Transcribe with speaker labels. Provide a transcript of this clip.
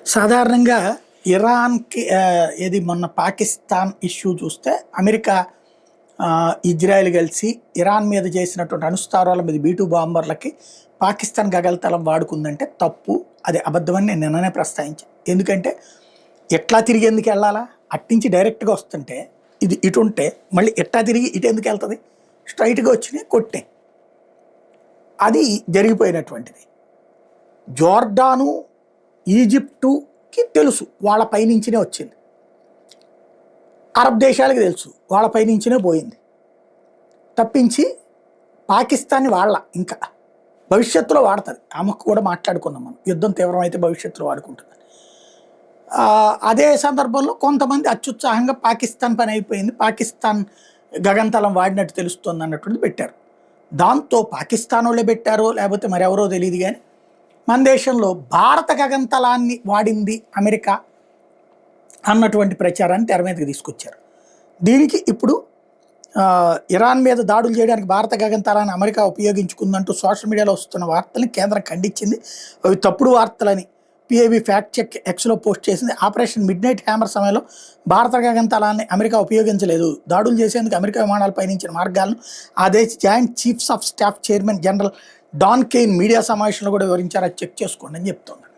Speaker 1: సాధారణంగా ఇరాన్‌కి ఏది మొన్న పాకిస్తాన్ ఇష్యూ చూస్తే అమెరికా ఇజ్రాయెల్ కలిసి ఇరాన్ మీద చేసినటువంటి అణుస్థావరాల మీద B-2 బాంబర్లకి పాకిస్తాన్ గగనతలం వాడుకుందంటే తప్పు. అది అబద్ధమని నేను నిన్ననే ప్రస్తావించాను. ఎందుకంటే ఎట్లా తిరిగి ఎందుకెళ్ళాలా? అట్నుంచి డైరెక్ట్‌గా వస్తుంటే ఇది ఇటుంటే మళ్ళీ ఎట్టా తిరిగి ఇటెందుకెళ్తది? స్ట్రెయిట్‌గా వచ్చినాయి కొట్టాయి. అది జరిగిపోయినటువంటిది. జోర్డాను, ఈజిప్టుకి తెలుసు వాళ్ళ పైనుంచినే వచ్చింది. అరబ్ దేశాలకు తెలుసు వాళ్ళ పైనుంచినే పోయింది. తప్పించి పాకిస్తాన్‌ని ఇంకా భవిష్యత్తులో వాడతది. ఆమెకు కూడా మాట్లాడుకున్నాం మనం. యుద్ధం తీవ్రమైతే భవిష్యత్తులో వాడుకుంటుందని. అదే సందర్భంలో కొంతమంది అత్యుత్సాహంగా పాకిస్తాన్ పని అయిపోయింది, పాకిస్తాన్ గగనతలం వాడినట్టు తెలుస్తుంది అన్నటువంటిది పెట్టారు. దాంతో పాకిస్తానోళ్ళే పెట్టారో లేకపోతే మరెవరో తెలియదు కానీ మన దేశంలో భారత గగనతలాన్ని వాడింది అమెరికా అన్నటువంటి ప్రచారాన్ని తెర మీదకి తీసుకొచ్చారు. దీనికి ఇప్పుడు ఇరాన్ మీద దాడులు చేయడానికి భారత గగనతలాన్ని అమెరికా ఉపయోగించుకుందంటూ సోషల్ మీడియాలో వస్తున్న వార్తల్ని కేంద్రం ఖండించింది. అవి తప్పుడు వార్తలని PIB ఫ్యాక్ట్ చెక్ Xలో పోస్ట్ చేసింది. ఆపరేషన్ మిడ్నైట్ హ్యామర్ సమయంలో భారత గగనతలాన్ని అమెరికా ఉపయోగించలేదు. దాడులు చేసేందుకు అమెరికా విమానాలు పయనించిన మార్గాలను ఆ దేశ joint chiefs of staff chairman general Dan Caine మీడియా సమావేశంలో కూడా వివరించారు. అది చెక్ చేసుకోండి అని చెప్తున్నారు.